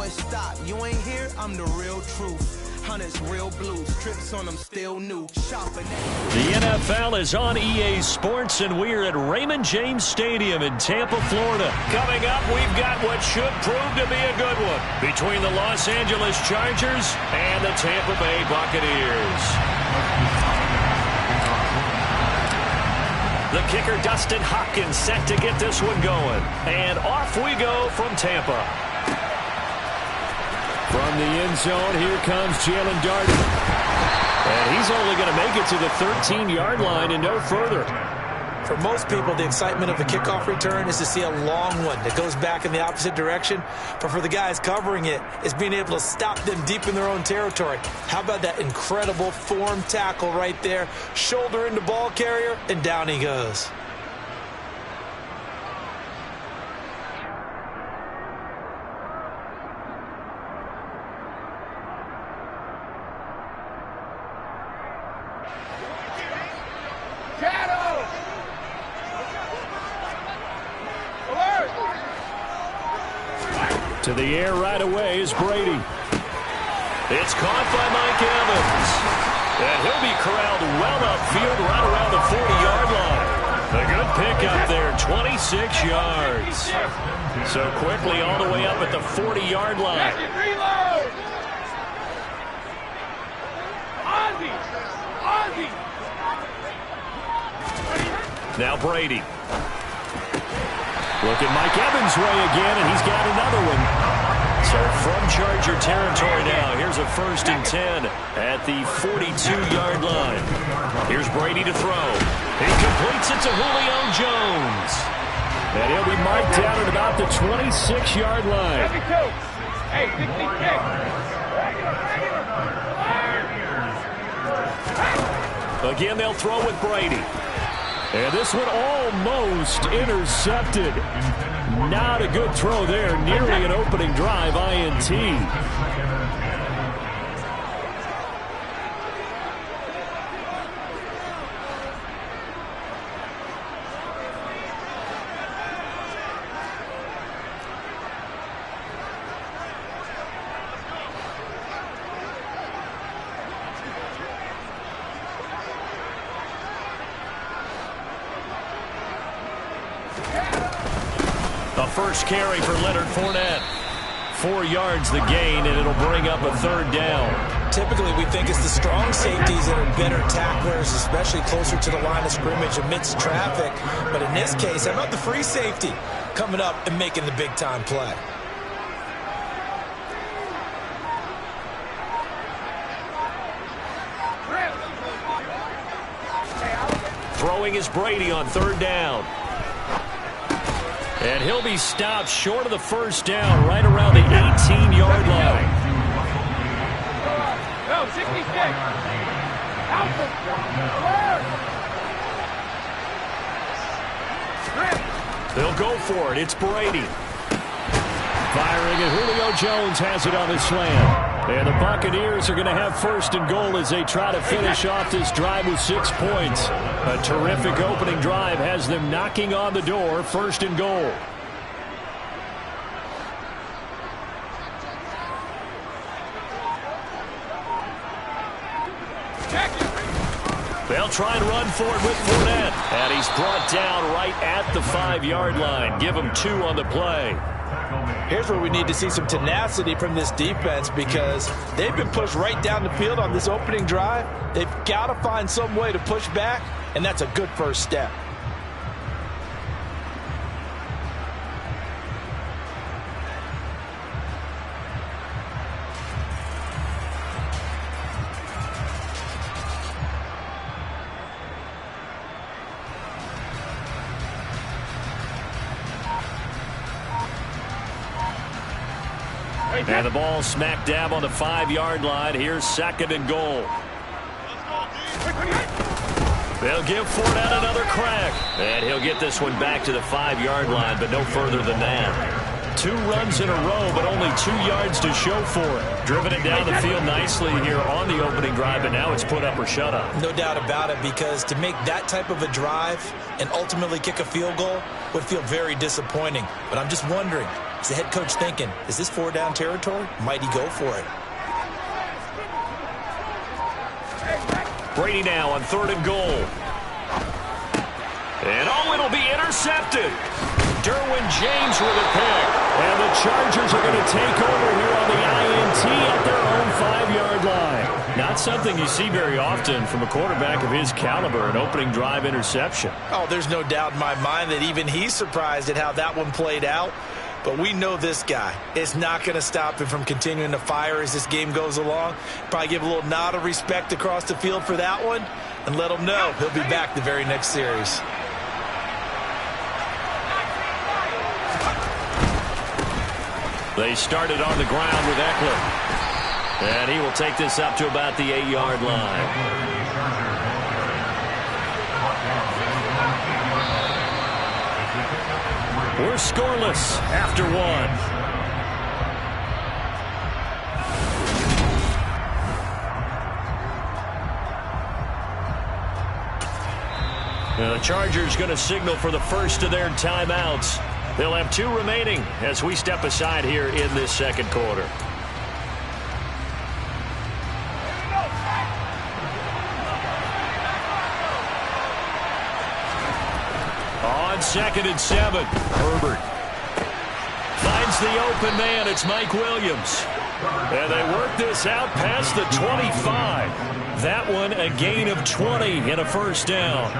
boy, stop. You ain't here, I'm the real truth. Hunters, real blues, trips on them still new. Shopping. The NFL is on EA Sports, and we're at Raymond James Stadium in Tampa, Florida. Coming up, we've got what should prove to be a good one between the Los Angeles Chargers and the Tampa Bay Buccaneers. The kicker, Dustin Hopkins, set to get this one going. And off we go from Tampa. From the end zone, here comes Jalen Darden. And he's only going to make it to the 13-yard line and no further. For most people, the excitement of the kickoff return is to see a long one that goes back in the opposite direction. But for the guys covering it, it's being able to stop them deep in their own territory. How about that incredible form tackle right there? Shoulder into ball carrier, and down he goes. To the air right away is Brady. It's caught by Mike Evans. And he'll be corralled well upfield right around the 40-yard line. A good pickup there, 26 yards. So quickly all the way up at the 40-yard line. Now Brady. Look at Mike Evans' way again, and he's got another one. So from Charger territory now, here's a 1st and 10 at the 42-yard line. Here's Brady to throw. He completes it to Julio Jones. And he'll be marked down at about the 26-yard line. Again, they'll throw with Brady. And this one almost intercepted. Not a good throw there. Nearly an opening drive INT. First carry for Leonard Fournette. 4 yards the gain, and it'll bring up a 3rd down. Typically, we think it's the strong safeties that are better tacklers, especially closer to the line of scrimmage amidst traffic. But in this case, how about the free safety coming up and making the big-time play? Throwing is Brady on 3rd down. And he'll be stopped short of the 1st down right around the 18-yard line. No, 66. They'll go for it. It's Brady. Firing, and Julio Jones has it on the slant. And the Buccaneers are going to have 1st and goal as they try to finish off this drive with 6 points. A terrific opening drive has them knocking on the door. 1st and goal. They'll try and run for it with Fournette. And he's brought down right at the 5-yard line. Give him 2 on the play. Here's where we need to see some tenacity from this defense, because they've been pushed right down the field on this opening drive. They've got to find some way to push back, and that's a good first step. And the ball smack dab on the 5-yard line. Here's 2nd and goal. They'll give Fournette another crack. And he'll get this one back to the 5-yard line, but no further than that. 2 runs in a row, but only 2 yards to show for it. Driven it down the field nicely here on the opening drive, but now it's put up or shut up. No doubt about it, because to make that type of a drive and ultimately kick a field goal would feel very disappointing. But I'm just wondering, Is the head coach thinking, is this 4-down territory? Might he go for it? Brady now on 3rd and goal. And it'll be intercepted. Derwin James with a pick. And the Chargers are going to take over here on the INT at their own 5-yard line. Not something you see very often from a quarterback of his caliber, an opening drive interception. Oh, there's no doubt in my mind that even he's surprised at how that one played out. But we know this guy is not going to stop him from continuing to fire as this game goes along. Probably give a little nod of respect across the field for that one and let him know he'll be back the very next series. They started on the ground with Eckler. And he will take this up to about the 8-yard line. We're scoreless after 1. The Chargers going to signal for the first of their timeouts. They'll have 2 remaining as we step aside here in this second quarter. On 2nd and 7, Herbert finds the open man. It's Mike Williams. And they work this out past the 25. That one a gain of 20 and a first down.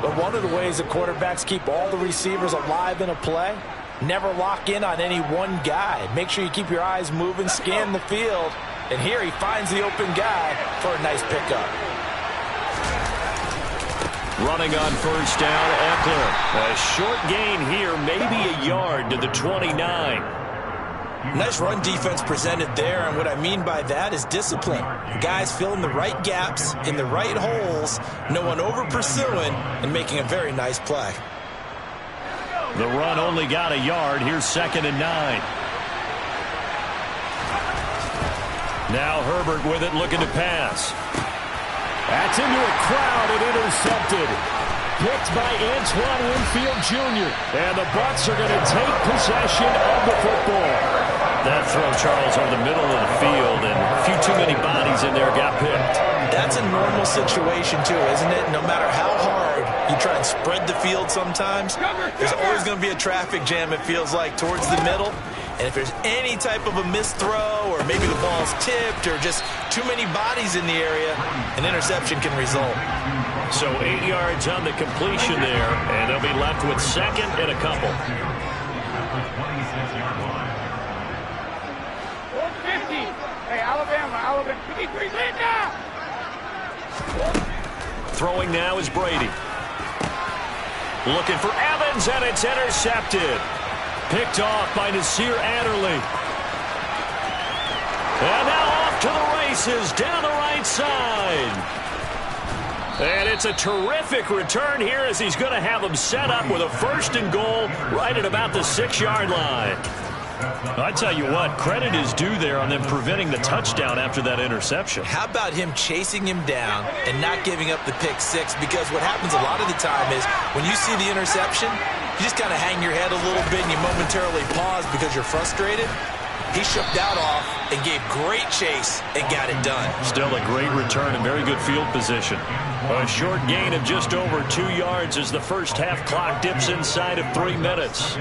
But one of the ways that quarterbacks keep all the receivers alive in a play, never lock in on any one guy. Make sure you keep your eyes moving, scan the field. And here he finds the open guy for a nice pickup. Running on first down, Eckler. A short gain here, maybe a yard to the 29. Nice run defense presented there, and what I mean by that is discipline. Guys filling the right gaps in the right holes, no one over pursuing, and making a very nice play. The run only got a yard. Here's 2nd and 9. Now Herbert with it, looking to pass. That's into a crowd and intercepted. Picked by Antoine Winfield Jr. And the Bucs are going to take possession of the football. That throw, Charles, over the middle of the field, and a few too many bodies in there got picked. That's a normal situation, too, isn't it? No matter how hard you try and spread the field sometimes, there's always going to be a traffic jam, it feels like, towards the middle. And if there's any type of a missed throw, or maybe the ball's tipped, or just too many bodies in the area, an interception can result. So 8 yards on the completion there, and they'll be left with 2nd and a couple. Throwing now is Brady. Looking for Evans, and it's intercepted. Picked off by Nasir Adderley. And now off to the races down the right side. And it's a terrific return here as he's going to have them set up with a 1st and goal right at about the 6-yard line. I tell you what, credit is due there on them preventing the touchdown after that interception. How about him chasing him down and not giving up the pick 6? Because what happens a lot of the time is when you see the interception, you just kind of hang your head a little bit and you momentarily pause because you're frustrated. He shook that off and gave great chase and got it done. Still a great return and very good field position. A short gain of just over 2 yards as the first half clock dips inside of 3 minutes.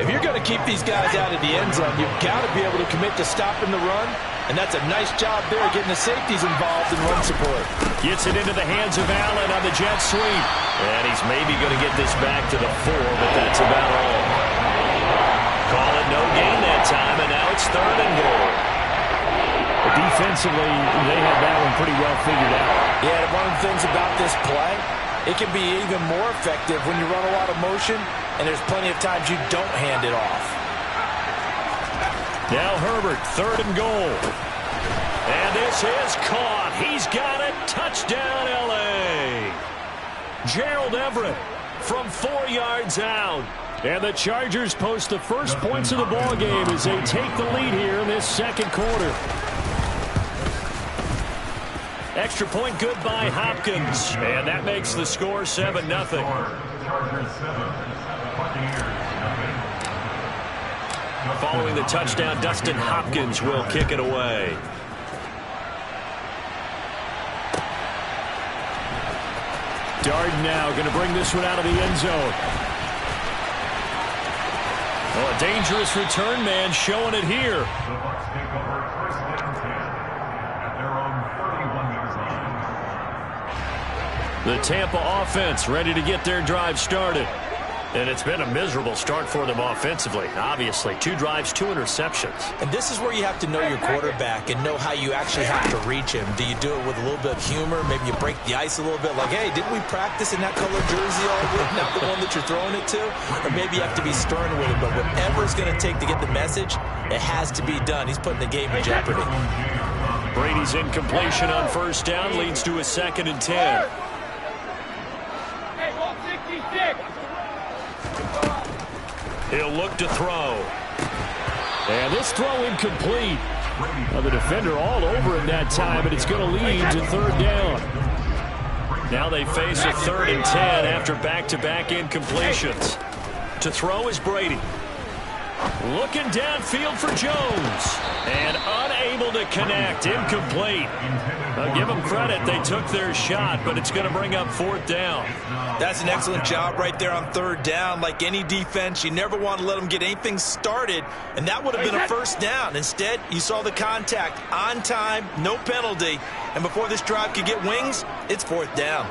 If you're going to keep these guys out of the end zone, you've got to be able to commit to stopping the run, and that's a nice job there getting the safeties involved in run support. Gets it into the hands of Allen on the jet sweep. And he's maybe going to get this back to the 4, but that's about all. Call it no gain that time, and now it's 3rd and goal. Defensively, they have that one pretty well figured out. Yeah, and one of the things about this play, it can be even more effective when you run a lot of motion, and there's plenty of times you don't hand it off. Now Herbert, 3rd and goal. And this is caught. He's got it. Touchdown, L.A. Gerald Everett from 4 yards out. And the Chargers post the first points of the ballgame as they take the lead here in this second quarter. Extra point good by Hopkins. And that makes the score 7-0. Following the touchdown, Dustin Hopkins will kick it away. Darden now going to bring this one out of the end zone. Well, a dangerous return man showing it here. The Bucs take over first and 10 at their own 31-yard line. The Tampa offense ready to get their drive started. And it's been a miserable start for them offensively. Obviously, 2 drives, 2 interceptions. And this is where you have to know your quarterback and know how you actually have to reach him. Do you do it with a little bit of humor? Maybe you break the ice a little bit, like, hey, didn't we practice in that color jersey all week, not the one that you're throwing it to? Or maybe you have to be stern with it, but whatever it's going to take to get the message, it has to be done. He's putting the game in jeopardy. Brady's incompletion on first down leads to a 2nd and 10. He'll look to throw. And this throw incomplete. Well, the defender all over him that time, but it's going to lead to 3rd down. Now they face a 3rd and 10 after back-to-back incompletions. To throw is Brady. Looking downfield for Jones. And unable to connect. Incomplete. I'll give them credit. They took their shot, but it's going to bring up 4th down. That's an excellent job right there on 3rd down. Like any defense, you never want to let them get anything started, and that would have been a 1st down. Instead, you saw the contact on time, no penalty, and before this drive could get wings, it's 4th down.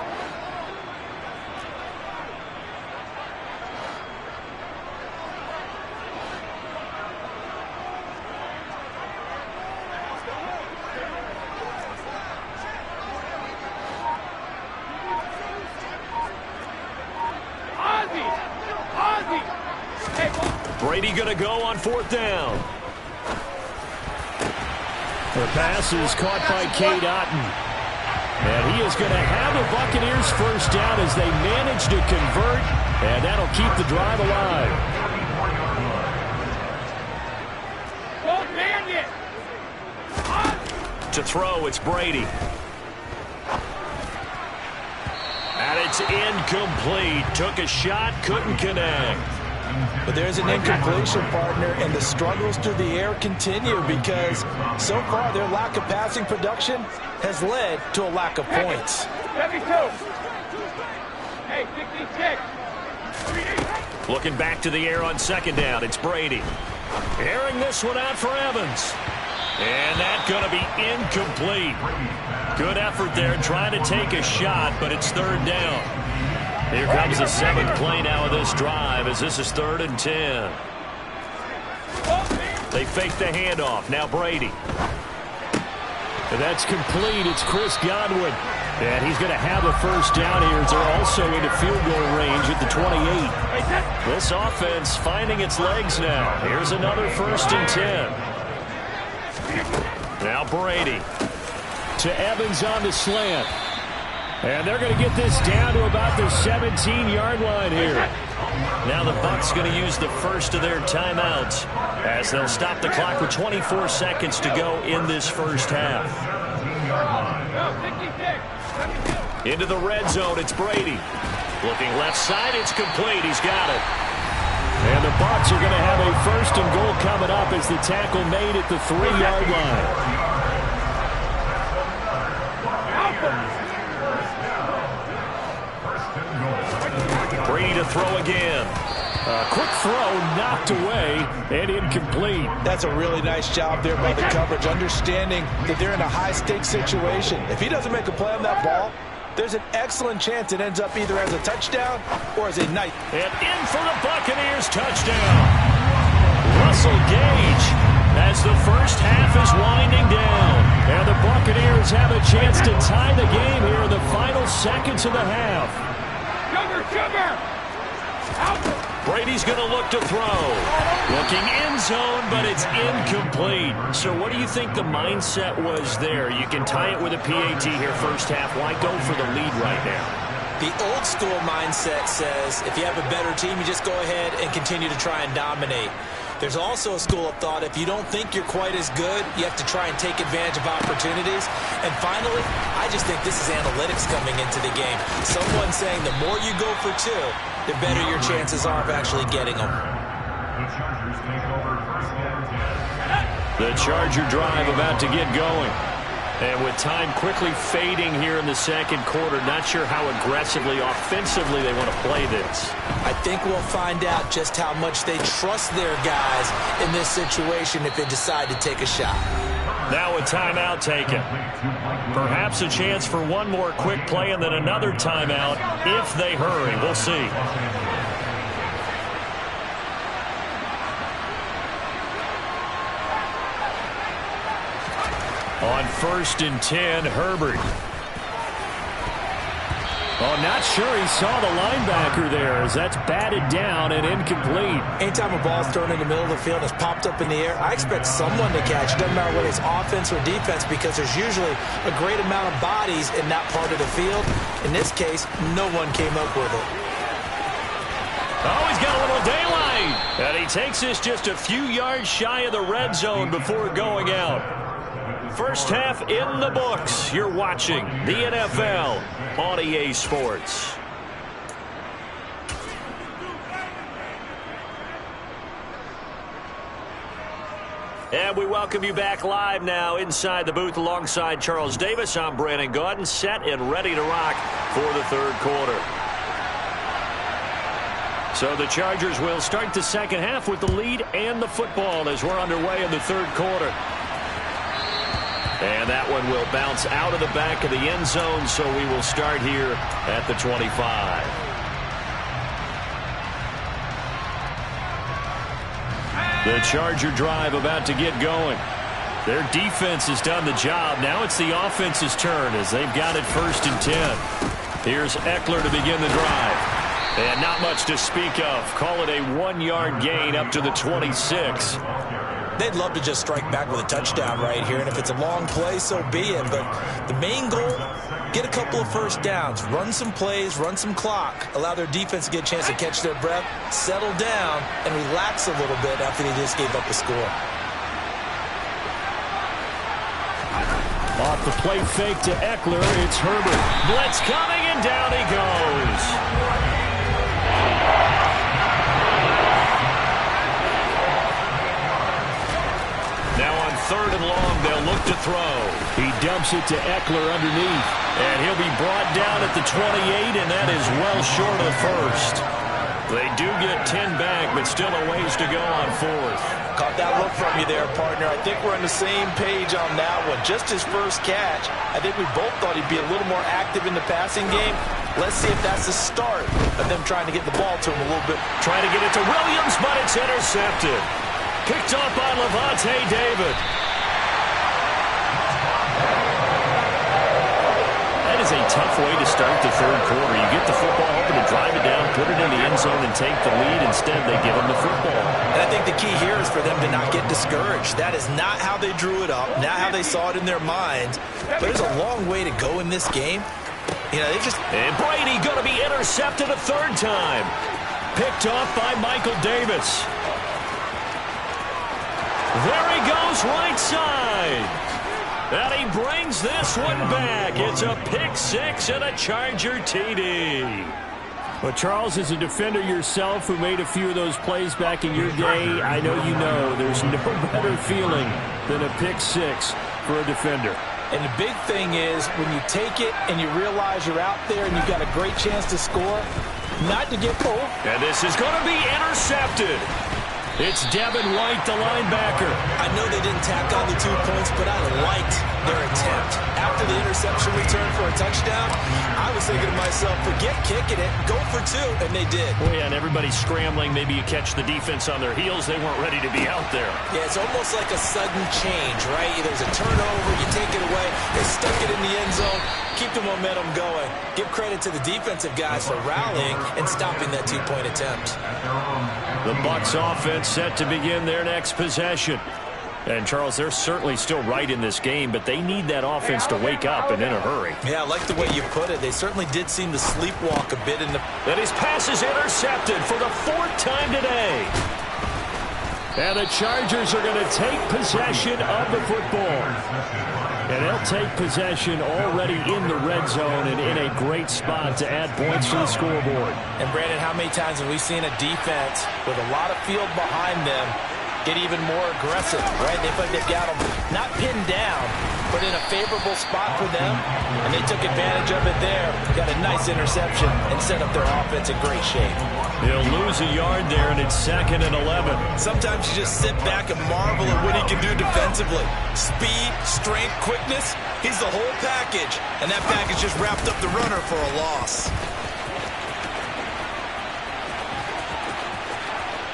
Brady going to go on 4th down. The pass is caught by Cade Otton. And he is going to have the Buccaneers 1st down as they manage to convert. And that'll keep the drive alive. To throw, it's Brady. And it's incomplete. Took a shot, couldn't connect. But there's an incompletion, partner, and the struggles through the air continue because so far their lack of passing production has led to a lack of points. 72. Hey, 66. Looking back to the air on 2nd down, it's Brady. Airing this one out for Evans. And that's going to be incomplete. Good effort there trying to take a shot, but it's 3rd down. Here comes the 7th play now of this drive as this is 3rd and 10. They fake the handoff. Now Brady. And that's complete. It's Chris Godwin. And he's going to have a 1st down here as they're also into field goal range at the 28. This offense finding its legs now. Here's another 1st and 10. Now Brady. To Evans on the slant. And they're going to get this down to about the 17-yard line here. Now the Bucs going to use the first of their timeouts as they'll stop the clock with 24 seconds to go in this first half. Into the red zone, it's Brady. Looking left side, it's complete. He's got it. And the Bucs are going to have a 1st and goal coming up as the tackle made at the 3-yard line. Brady to throw again. A quick throw knocked away and incomplete. That's a really nice job there by the coverage, understanding that they're in a high-stakes situation. If he doesn't make a play on that ball, there's an excellent chance it ends up either as a touchdown or as a night. And in for the Buccaneers touchdown. Russell Gage as the first half is winding down. And the Buccaneers have a chance to tie the game here in the final seconds of the half. Brady's going to look to throw. Looking end zone, but it's incomplete. So what do you think the mindset was there? You can tie it with a PAT here first half. Why go for the lead right now? The old school mindset says if you have a better team, you just go ahead and continue to try and dominate. There's also a school of thought, if you don't think you're quite as good, you have to try and take advantage of opportunities. And finally, I just think this is analytics coming into the game. Someone saying the more you go for 2, the better your chances are of actually getting them. The Chargers take over first and 10. The Charger drive about to get going. And with time quickly fading here in the second quarter, not sure how aggressively, offensively they want to play this. I think we'll find out just how much they trust their guys in this situation if they decide to take a shot. Now a timeout taken. Perhaps a chance for one more quick play and then another timeout if they hurry. We'll see. On 1st and 10, Herbert. Oh, not sure he saw the linebacker there as that's batted down and incomplete. Anytime a ball's thrown in the middle of the field and it's popped up in the air, I expect someone to catch it. Doesn't matter whether it's offense or defense because there's usually a great amount of bodies in that part of the field. In this case, no one came up with it. Oh, he's got a little daylight. And he takes this just a few yards shy of the red zone before going out. First half in the books. You're watching the NFL on EA Sports. And we welcome you back live now inside the booth alongside Charles Davis. I'm Brandon Gaudin, set and ready to rock for the third quarter. So the Chargers will start the second half with the lead and the football as we're underway in the third quarter. And that one will bounce out of the back of the end zone, so we will start here at the 25. The Charger drive about to get going. Their defense has done the job. Now it's the offense's turn as they've got it 1st and 10. Here's Eckler to begin the drive. And not much to speak of. Call it a 1-yard gain up to the 26. They'd love to just strike back with a touchdown right here, and if it's a long play, so be it. But the main goal, get a couple of first downs, run some plays, run some clock, allow their defense to get a chance to catch their breath, settle down, and relax a little bit after they just gave up a score. Off the play fake to Eckler, it's Herbert. Blitz coming, and down he goes. Now on 3rd and long, they'll look to throw. He dumps it to Eckler underneath. And he'll be brought down at the 28, and that is well short of the first. They do get 10 back, but still a ways to go on 4th. Caught that look from you there, partner. I think we're on the same page on that one. Just his first catch. I think we both thought he'd be a little more active in the passing game. Let's see if that's the start of them trying to get the ball to him a little bit. Trying to get it to Williams, but it's intercepted. Picked off by Levante David. That is a tough way to start the third quarter. You get the football, hoping to drive it down, put it in the end zone, and take the lead. Instead, they give them the football. And I think the key here is for them to not get discouraged. That is not how they drew it up, not how they saw it in their minds. But there's a long way to go in this game. You know, they just... And Brady going to be intercepted a 3rd time. Picked off by Michael Davis. There he goes, right side. And he brings this one back. It's a pick 6 and a Charger TD. But Charles, as a defender yourself who made a few of those plays back in your day, I know you know there's no better feeling than a pick 6 for a defender. And the big thing is when you take it and you realize you're out there and you've got a great chance to score, not to get pulled. And this is going to be intercepted. It's Devin White, the linebacker. I know they didn't tack on the 2 points, but I liked their attempt. After the interception return for a touchdown, I was thinking to myself, forget kicking it, go for 2, and they did. Oh, yeah, and everybody's scrambling. Maybe you catch the defense on their heels. They weren't ready to be out there. Yeah, it's almost like a sudden change, right? There's a turnover, you take it away, they stuck it in the end zone, keep the momentum going. Give credit to the defensive guys for rallying and stopping that 2-point attempt. The Bucs offense set to begin their next possession. And, Charles, they're certainly still right in this game, but they need that offense to wake up and in a hurry. Yeah, I like the way you put it. They certainly did seem to sleepwalk a bit in the... And his pass is intercepted for the 4th time today. And the Chargers are going to take possession of the football. And they'll take possession already in the red zone and in a great spot to add points to the scoreboard. And, Brandon, how many times have we seen a defense with a lot of field behind them get even more aggressive, right? They feel like they've got them not pinned down, but in a favorable spot for them, and they took advantage of it there. Got a nice interception and set up their offense in great shape. He'll lose a yard there, and it's 2nd and 11. Sometimes you just sit back and marvel at what he can do defensively. Speed, strength, quickness, he's the whole package, and that package just wrapped up the runner for a loss.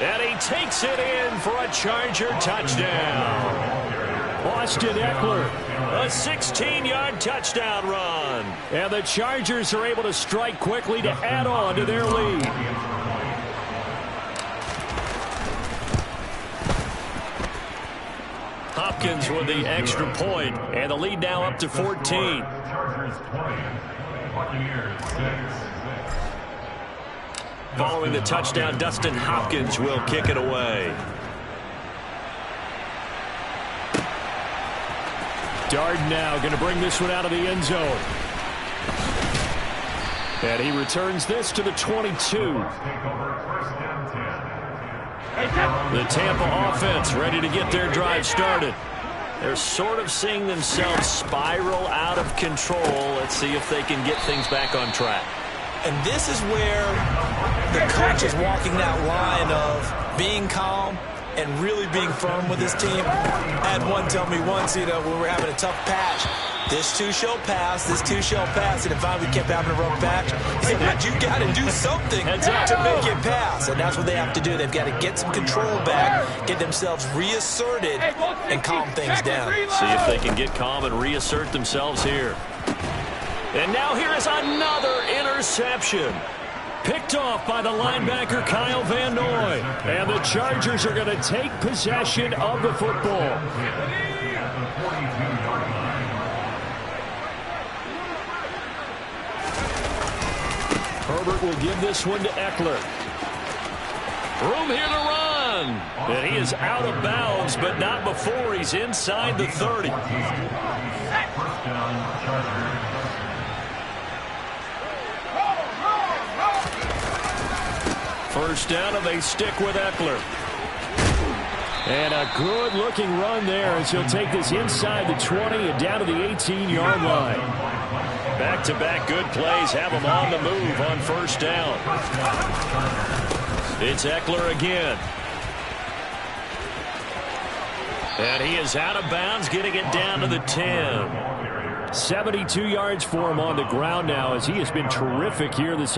And he takes it in for a Charger touchdown. Austin Eckler. A 16-yard touchdown run. And the Chargers are able to strike quickly to add on to their lead. Hopkins with the extra point, and the lead now up to 14. Chargers 20, Buccaneers 6. Following the touchdown, Dustin Hopkins will kick it away. Darden now going to bring this one out of the end zone. And he returns this to the 22. The Tampa offense ready to get their drive started. They're sort of seeing themselves spiral out of control. Let's see if they can get things back on track. And this is where the coach is walking that line of being calm and really being firm with his team. I had one tell me once, when we were having a tough patch, this too shall pass, this too shall pass. And if we kept having a rough patch, he said, but you got to do something to make it pass. And that's what they have to do. They've got to get some control back, get themselves reasserted, and calm things down. See if they can get calm and reassert themselves here. And now here is another interception. Picked off by the linebacker Kyle Van Noy. And the Chargers are going to take possession of the football. Herbert will give this one to Eckler. Room here to run. And he is out of bounds, but not before he's inside the 30. First down, Chargers. First down, and they stick with Eckler. And a good-looking run there as he'll take this inside the 20 and down to the 18-yard line. Back-to-back good plays have him on the move on first down. It's Eckler again. And he is out of bounds, getting it down to the 10. 72 yards for him on the ground now as he has been terrific here this